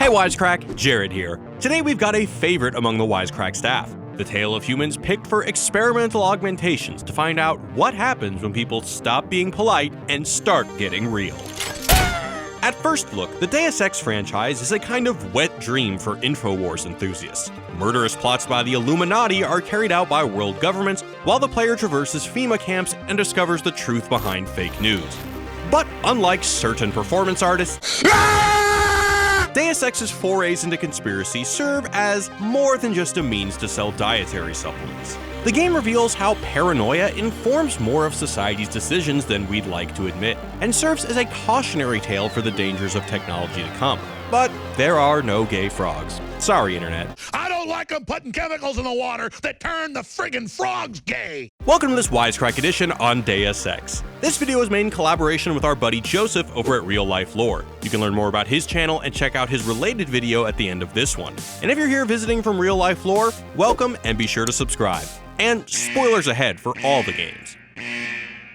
Hey Wisecrack, Jared here. Today we've got a favorite among the Wisecrack staff. The tale of humans picked for experimental augmentations to find out what happens when people stop being polite and start getting real. At first look, the Deus Ex franchise is a kind of wet dream for InfoWars enthusiasts. Murderous plots by the Illuminati are carried out by world governments while the player traverses FEMA camps and discovers the truth behind fake news. But unlike certain performance artists, Deus Ex's forays into conspiracy serve as more than just a means to sell dietary supplements. The game reveals how paranoia informs more of society's decisions than we'd like to admit, and serves as a cautionary tale for the dangers of technology to come. But there are no gay frogs. Sorry, Internet. I don't like them putting chemicals in the water that turn the friggin' frogs gay! Welcome to this Wisecrack edition on Deus Ex. This video is made in collaboration with our buddy Joseph over at Real Life Lore. You can learn more about his channel and check out his related video at the end of this one. And if you're here visiting from Real Life Lore, welcome and be sure to subscribe. And spoilers ahead for all the games.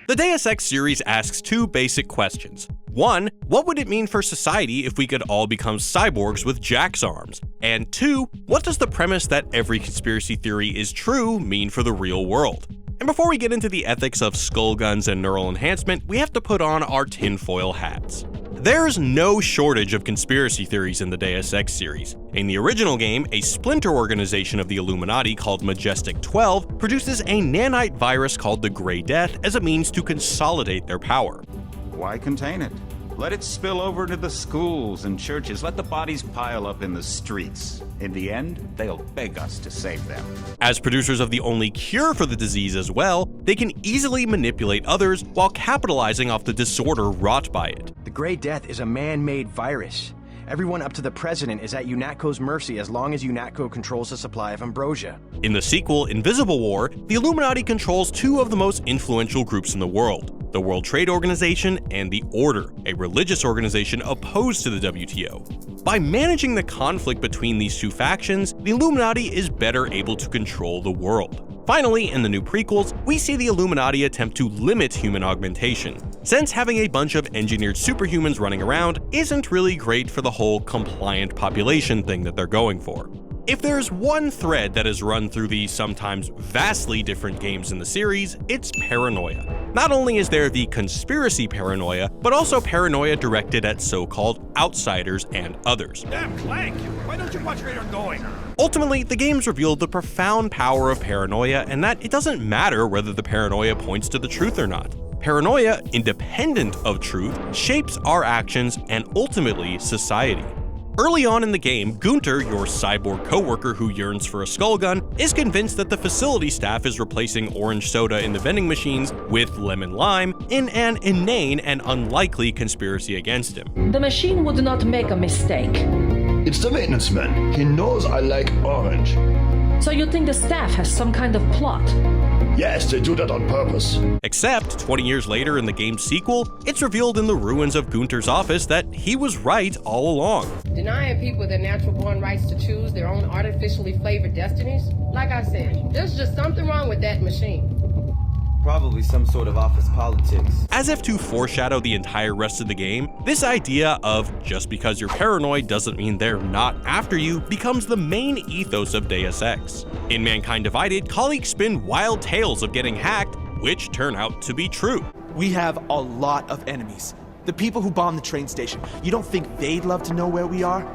The Deus Ex series asks two basic questions. One, what would it mean for society if we could all become cyborgs with Jack's arms? And two, what does the premise that every conspiracy theory is true mean for the real world? And before we get into the ethics of skull guns and neural enhancement, we have to put on our tinfoil hats. There's no shortage of conspiracy theories in the Deus Ex series. In the original game, a splinter organization of the Illuminati called Majestic 12 produces a nanite virus called the Grey Death as a means to consolidate their power. Why contain it? Let it spill over into the schools and churches. Let the bodies pile up in the streets. In the end, they'll beg us to save them. As producers of the only cure for the disease as well, they can easily manipulate others while capitalizing off the disorder wrought by it. The Grey Death is a man-made virus. Everyone up to the president is at UNATCO's mercy as long as UNATCO controls the supply of ambrosia. In the sequel, Invisible War, the Illuminati controls two of the most influential groups in the world, the World Trade Organization and the Order, a religious organization opposed to the WTO. By managing the conflict between these two factions, the Illuminati is better able to control the world. Finally, in the new prequels, we see the Illuminati attempt to limit human augmentation, since having a bunch of engineered superhumans running around isn't really great for the whole compliant population thing that they're going for. If there's one thread that is run through the sometimes vastly different games in the series, it's paranoia. Not only is there the conspiracy paranoia, but also paranoia directed at so-called outsiders and others. Damn Clank! Why don't you watch where you're going? Ultimately, the games reveal the profound power of paranoia and that it doesn't matter whether the paranoia points to the truth or not. Paranoia, independent of truth, shapes our actions and ultimately society. Early on in the game, Gunter, your cyborg coworker who yearns for a skull gun, is convinced that the facility staff is replacing orange soda in the vending machines with lemon lime in an inane and unlikely conspiracy against him. The machine would not make a mistake. It's the maintenance man. He knows I like orange. So you think the staff has some kind of plot? Yes, they do that on purpose. Except, 20 years later in the game's sequel, it's revealed in the ruins of Gunter's office that he was right all along. Denying people their natural-born rights to choose their own artificially flavored destinies? Like I said, there's just something wrong with that machine. Probably some sort of office politics. As if to foreshadow the entire rest of the game, this idea of just because you're paranoid doesn't mean they're not after you becomes the main ethos of Deus Ex. In Mankind Divided, colleagues spin wild tales of getting hacked, which turn out to be true. We have a lot of enemies. The people who bombed the train station. You don't think they'd love to know where we are?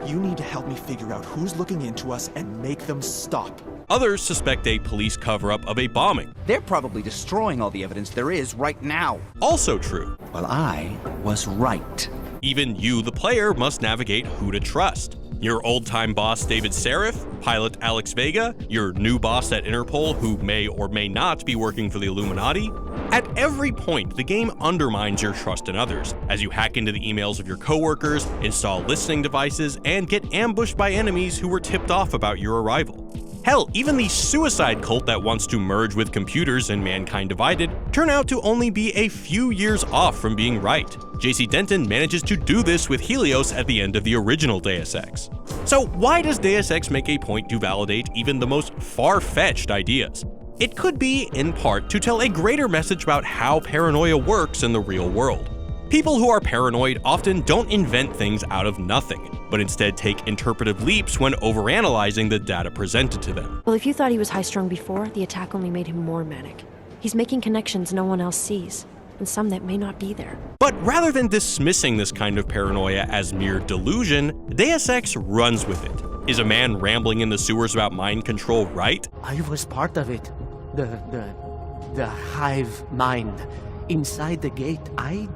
You need to help me figure out who's looking into us and make them stop. Others suspect a police cover-up of a bombing. They're probably destroying all the evidence there is right now. Also true. Well, I was right. Even you, the player, must navigate who to trust. Your old-time boss David Seraph, pilot Alex Vega, your new boss at Interpol who may or may not be working for the Illuminati. At every point, the game undermines your trust in others, as you hack into the emails of your coworkers, install listening devices, and get ambushed by enemies who were tipped off about your arrival. Hell, even the suicide cult that wants to merge with computers in Mankind Divided turn out to only be a few years off from being right. JC Denton manages to do this with Helios at the end of the original Deus Ex. So why does Deus Ex make a point to validate even the most far-fetched ideas? It could be, in part, to tell a greater message about how paranoia works in the real world. People who are paranoid often don't invent things out of nothing, but instead take interpretive leaps when overanalyzing the data presented to them. Well, if you thought he was high-strung before, the attack only made him more manic. He's making connections no one else sees, and some that may not be there. But rather than dismissing this kind of paranoia as mere delusion, Deus Ex runs with it. Is a man rambling in the sewers about mind control right? I was part of it. The hive mind. Inside the gate, I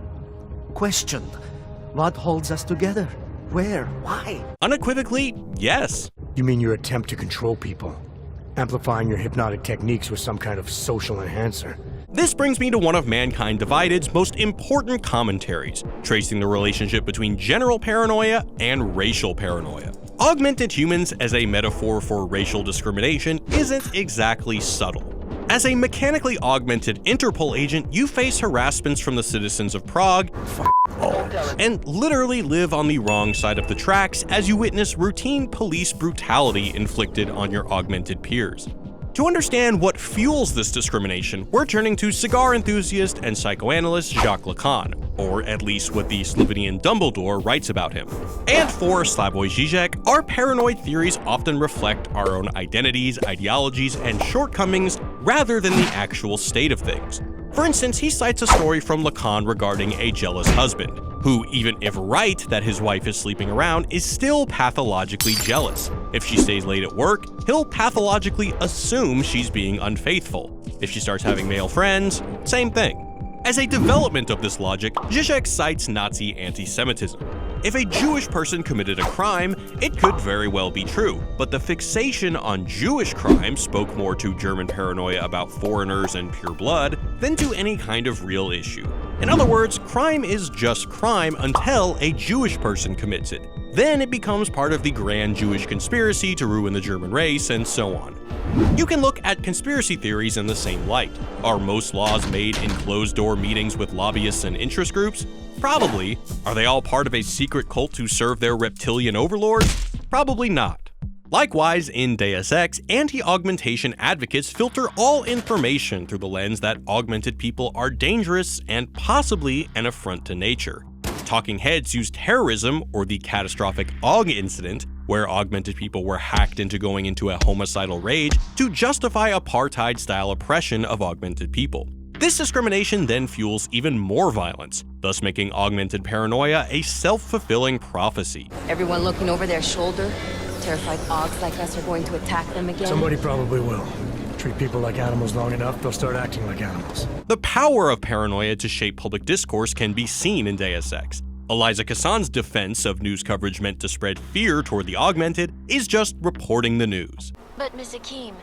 questioned what holds us together. Where? Why? Unequivocally, yes. You mean your attempt to control people? Amplifying your hypnotic techniques with some kind of social enhancer? This brings me to one of Mankind Divided's most important commentaries, tracing the relationship between general paranoia and racial paranoia. Augmented humans as a metaphor for racial discrimination isn't exactly subtle. As a mechanically augmented Interpol agent, you face harassments from the citizens of Prague and literally live on the wrong side of the tracks as you witness routine police brutality inflicted on your augmented peers. To understand what fuels this discrimination, we're turning to cigar enthusiast and psychoanalyst Jacques Lacan, or at least what the Slovenian Dumbledore writes about him. And for Slavoj Žižek, our paranoid theories often reflect our own identities, ideologies, and shortcomings rather than the actual state of things. For instance, he cites a story from Lacan regarding a jealous husband, who, even if right that his wife is sleeping around, is still pathologically jealous. If she stays late at work, he'll pathologically assume she's being unfaithful. If she starts having male friends, same thing. As a development of this logic, Žižek cites Nazi anti-Semitism. If a Jewish person committed a crime, it could very well be true, but the fixation on Jewish crime spoke more to German paranoia about foreigners and pure blood than to any kind of real issue. In other words, crime is just crime until a Jewish person commits it. Then it becomes part of the grand Jewish conspiracy to ruin the German race, and so on. You can look at conspiracy theories in the same light. Are most laws made in closed-door meetings with lobbyists and interest groups? Probably. Are they all part of a secret cult to serve their reptilian overlords? Probably not. Likewise, in Deus Ex, anti-augmentation advocates filter all information through the lens that augmented people are dangerous and possibly an affront to nature. Talking heads use terrorism, or the catastrophic Aug incident, where augmented people were hacked into going into a homicidal rage, to justify apartheid-style oppression of augmented people. This discrimination then fuels even more violence, thus making augmented paranoia a self-fulfilling prophecy. Everyone looking over their shoulder? Terrified Augs like us are going to attack them again? Somebody probably will. Treat people like animals long enough, they'll start acting like animals. The power of paranoia to shape public discourse can be seen in Deus Ex. Eliza Cassan's defense of news coverage meant to spread fear toward the augmented is just reporting the news. But Ms. Akeem,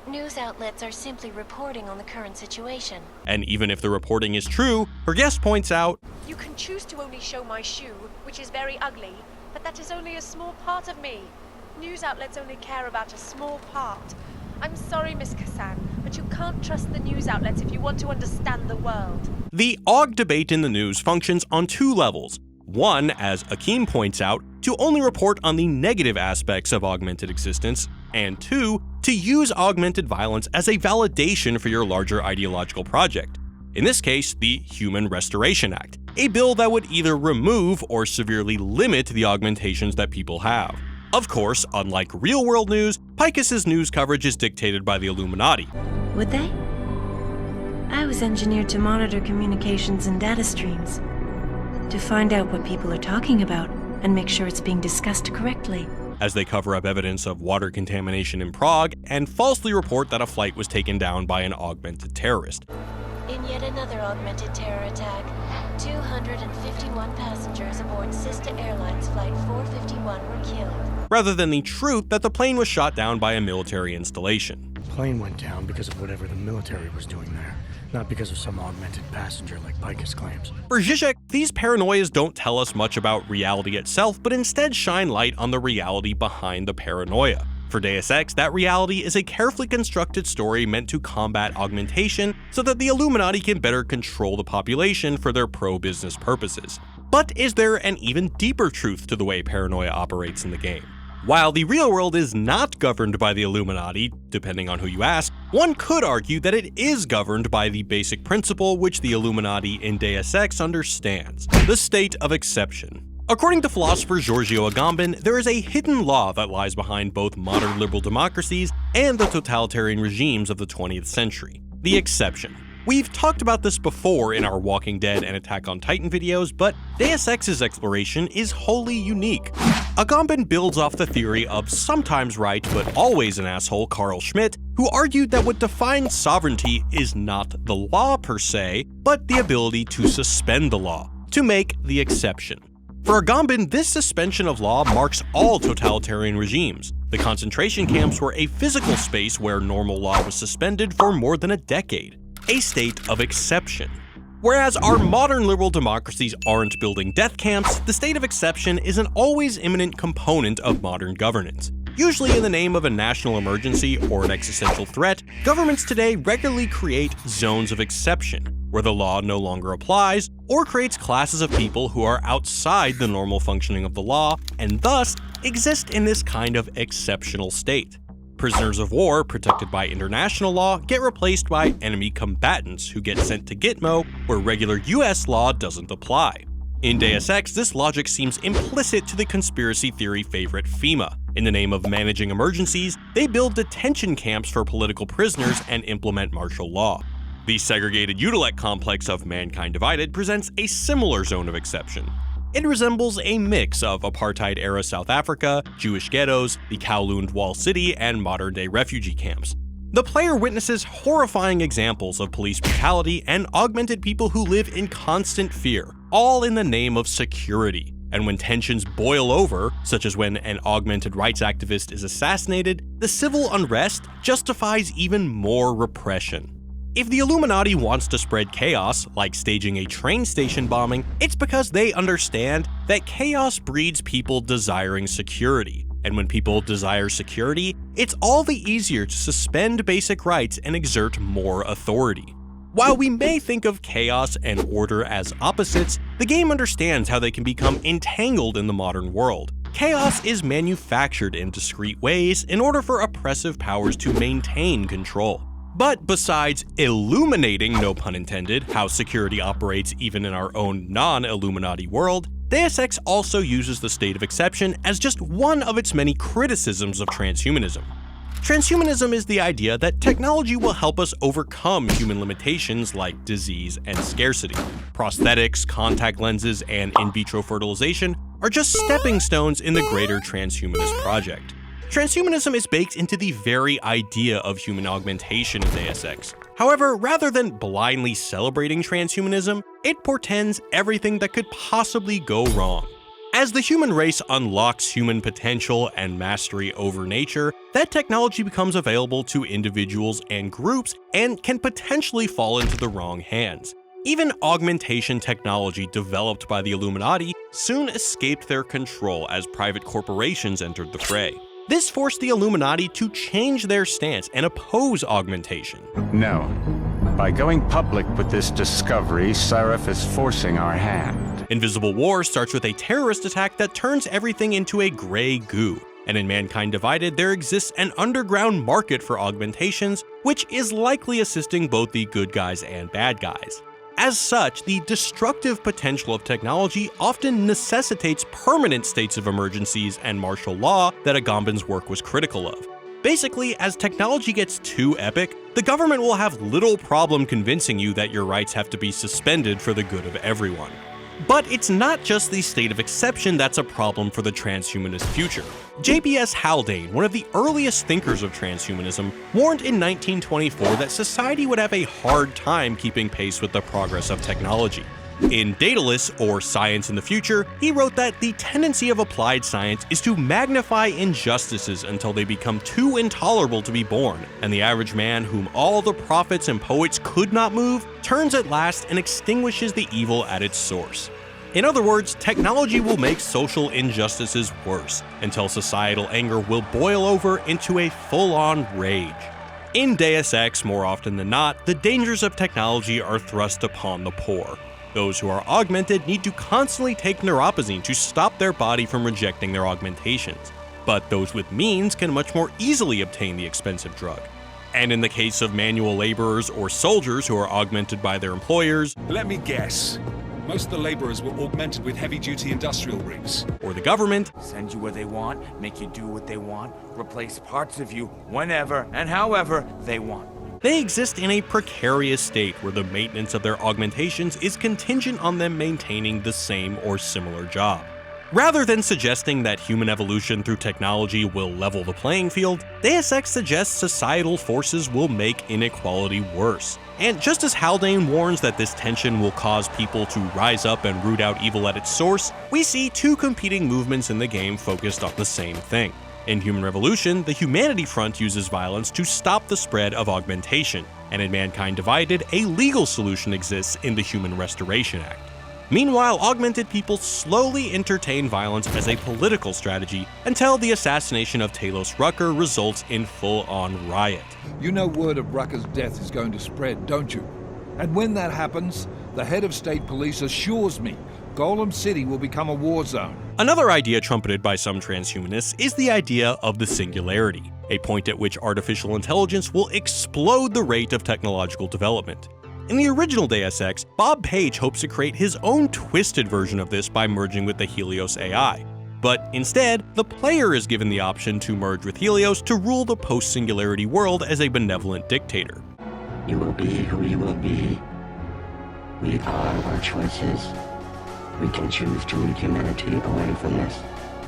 news outlets are simply reporting on the current situation. And even if the reporting is true, her guest points out, you can choose to only show my shoe, which is very ugly, but that is only a small part of me. News outlets only care about a small part. I'm sorry, Miss Cassan, but you can't trust the news outlets if you want to understand the world. The Aug debate in the news functions on two levels. One, as Akeem points out, to only report on the negative aspects of augmented existence, and two, to use augmented violence as a validation for your larger ideological project. In this case, the Human Restoration Act, a bill that would either remove or severely limit the augmentations that people have. Of course, unlike real-world news, Picus's news coverage is dictated by the Illuminati. Would they? I was engineered to monitor communications and data streams, to find out what people are talking about and make sure it's being discussed correctly. As they cover up evidence of water contamination in Prague and falsely report that a flight was taken down by an augmented terrorist. In yet another augmented terror attack, 251 passengers aboard Sister Airlines Flight 451 were killed. Rather than the truth that the plane was shot down by a military installation. The plane went down because of whatever the military was doing there, not because of some augmented passenger like Picus claims. For Žižek, these paranoias don't tell us much about reality itself, but instead shine light on the reality behind the paranoia. For Deus Ex, that reality is a carefully constructed story meant to combat augmentation so that the Illuminati can better control the population for their pro-business purposes. But is there an even deeper truth to the way paranoia operates in the game? While the real world is not governed by the Illuminati, depending on who you ask, one could argue that it is governed by the basic principle which the Illuminati in Deus Ex understands: the state of exception. According to philosopher Giorgio Agamben, there is a hidden law that lies behind both modern liberal democracies and the totalitarian regimes of the 20th century: the exception. We've talked about this before in our Walking Dead and Attack on Titan videos, but Deus Ex's exploration is wholly unique. Agamben builds off the theory of sometimes right but always an asshole Carl Schmitt, who argued that what defines sovereignty is not the law per se, but the ability to suspend the law, to make the exception. For Agamben, this suspension of law marks all totalitarian regimes. The concentration camps were a physical space where normal law was suspended for more than a decade. A state of exception. Whereas our modern liberal democracies aren't building death camps, the state of exception is an always imminent component of modern governance. Usually in the name of a national emergency or an existential threat, governments today regularly create zones of exception, where the law no longer applies, or creates classes of people who are outside the normal functioning of the law, and thus exist in this kind of exceptional state. Prisoners of war protected by international law get replaced by enemy combatants who get sent to Gitmo, where regular US law doesn't apply. In Deus Ex, this logic seems implicit to the conspiracy theory favorite FEMA. In the name of managing emergencies, they build detention camps for political prisoners and implement martial law. The segregated Utilec complex of Mankind Divided presents a similar zone of exception. It resembles a mix of apartheid-era South Africa, Jewish ghettos, the Kowloon Wall City, and modern-day refugee camps. The player witnesses horrifying examples of police brutality and augmented people who live in constant fear, all in the name of security. And when tensions boil over, such as when an augmented rights activist is assassinated, the civil unrest justifies even more repression. If the Illuminati wants to spread chaos, like staging a train station bombing, it's because they understand that chaos breeds people desiring security. And when people desire security, it's all the easier to suspend basic rights and exert more authority. While we may think of chaos and order as opposites, the game understands how they can become entangled in the modern world. Chaos is manufactured in discrete ways in order for oppressive powers to maintain control. But besides illuminating, no pun intended, how security operates even in our own non-Illuminati world, Deus Ex also uses the state of exception as just one of its many criticisms of transhumanism. Transhumanism is the idea that technology will help us overcome human limitations like disease and scarcity. Prosthetics, contact lenses, and in vitro fertilization are just stepping stones in the greater transhumanist project. Transhumanism is baked into the very idea of human augmentation in Deus Ex. However, rather than blindly celebrating transhumanism, it portends everything that could possibly go wrong. As the human race unlocks human potential and mastery over nature, that technology becomes available to individuals and groups and can potentially fall into the wrong hands. Even augmentation technology developed by the Illuminati soon escaped their control as private corporations entered the fray. This forced the Illuminati to change their stance and oppose augmentation. No. By going public with this discovery, Seraph is forcing our hand. Invisible War starts with a terrorist attack that turns everything into a gray goo. And in Mankind Divided, there exists an underground market for augmentations, which is likely assisting both the good guys and bad guys. As such, the destructive potential of technology often necessitates permanent states of emergencies and martial law that Agamben's work was critical of. Basically, as technology gets too epic, the government will have little problem convincing you that your rights have to be suspended for the good of everyone. But it's not just the state of exception that's a problem for the transhumanist future. J.B.S. Haldane, one of the earliest thinkers of transhumanism, warned in 1924 that society would have a hard time keeping pace with the progress of technology. In Daedalus, or Science in the Future, he wrote that the tendency of applied science is to magnify injustices until they become too intolerable to be borne, and the average man whom all the prophets and poets could not move turns at last and extinguishes the evil at its source. In other words, technology will make social injustices worse, until societal anger will boil over into a full-on rage. In Deus Ex, more often than not, the dangers of technology are thrust upon the poor. Those who are augmented need to constantly take neuropozyne to stop their body from rejecting their augmentations. but those with means can much more easily obtain the expensive drug. And in the case of manual laborers or soldiers who are augmented by their employers, let me guess, most of the laborers were augmented with heavy-duty industrial rigs. Or the government, send you where they want, make you do what they want, replace parts of you whenever and however they want. They exist in a precarious state where the maintenance of their augmentations is contingent on them maintaining the same or similar job. Rather than suggesting that human evolution through technology will level the playing field, Deus Ex suggests societal forces will make inequality worse. And just as Haldane warns that this tension will cause people to rise up and root out evil at its source, we see two competing movements in the game focused on the same thing. In Human Revolution, the Humanity Front uses violence to stop the spread of augmentation, and in Mankind Divided, a legal solution exists in the Human Restoration Act. Meanwhile, augmented people slowly entertain violence as a political strategy until the assassination of Talos Rucker results in full-on riot. You know word of Rucker's death is going to spread, don't you? And when that happens, the head of state police assures me Golem City will become a war zone. Another idea trumpeted by some transhumanists is the idea of the singularity, a point at which artificial intelligence will explode the rate of technological development. In the original Deus Ex, Bob Page hopes to create his own twisted version of this by merging with the Helios AI. But instead, the player is given the option to merge with Helios to rule the post-singularity world as a benevolent dictator. You will be who you will be. We are our choices. We can choose to lead humanity away from this.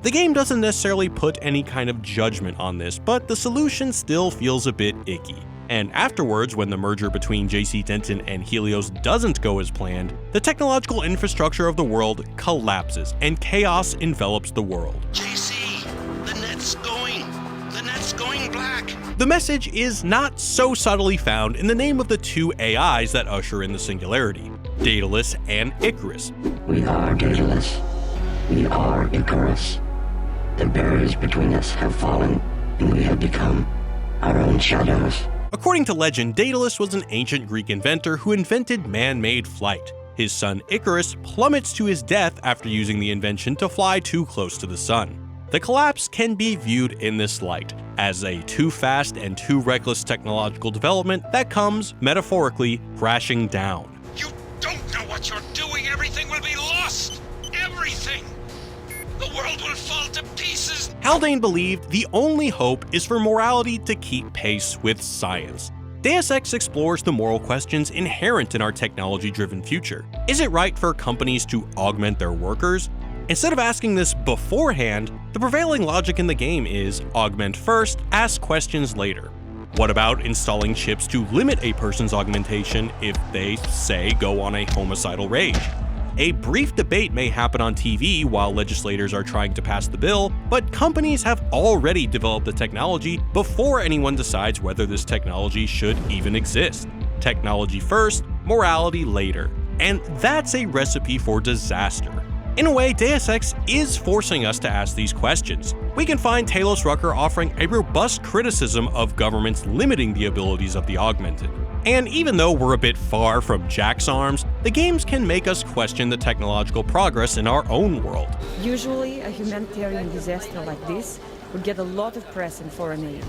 The game doesn't necessarily put any kind of judgment on this, but the solution still feels a bit icky. And afterwards, when the merger between JC Denton and Helios doesn't go as planned, the technological infrastructure of the world collapses and chaos envelops the world. JC, the net's going black. The message is not so subtly found in the name of the two AIs that usher in the singularity, Daedalus and Icarus. We are Daedalus. We are Icarus. The barriers between us have fallen, and we have become our own shadows. According to legend, Daedalus was an ancient Greek inventor who invented man-made flight. His son Icarus plummets to his death after using the invention to fly too close to the sun. The collapse can be viewed in this light, as a too fast and too reckless technological development that comes, metaphorically, crashing down. You don't know what you're doing. Everything will be lost. Everything. The world will fall to pieces. Haldane believed the only hope is for morality to keep pace with science. Deus Ex explores the moral questions inherent in our technology-driven future. Is it right for companies to augment their workers? Instead of asking this beforehand, the prevailing logic in the game is augment first, ask questions later. What about installing chips to limit a person's augmentation if they, say, go on a homicidal rage? A brief debate may happen on TV while legislators are trying to pass the bill, but companies have already developed the technology before anyone decides whether this technology should even exist. Technology first, morality later. And that's a recipe for disaster. In a way, Deus Ex is forcing us to ask these questions. We can find Talos Rucker offering a robust criticism of governments limiting the abilities of the augmented. And even though we're a bit far from Jack's arms, the games can make us question the technological progress in our own world. Usually, a humanitarian disaster like this would get a lot of press and foreign aid.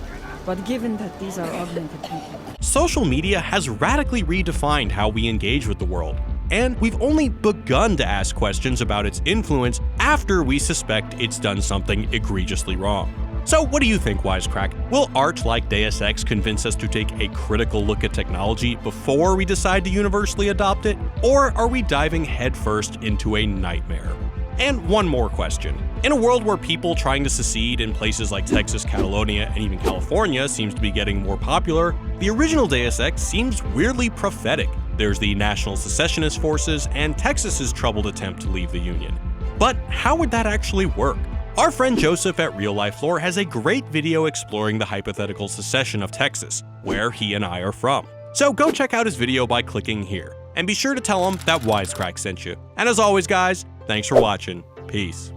But given that these are augmented people... Social media has radically redefined how we engage with the world. And we've only begun to ask questions about its influence after we suspect it's done something egregiously wrong. So what do you think, Wisecrack? Will art like Deus Ex convince us to take a critical look at technology before we decide to universally adopt it? Or are we diving headfirst into a nightmare? And one more question. In a world where people trying to secede in places like Texas, Catalonia, and even California seems to be getting more popular, the original Deus Ex seems weirdly prophetic. There's the National Secessionist Forces and Texas's troubled attempt to leave the Union. But how would that actually work? Our friend Joseph at Real Life Lore has a great video exploring the hypothetical secession of Texas, where he and I are from. So go check out his video by clicking here, and be sure to tell him that Wisecrack sent you. And as always guys, thanks for watching. Peace.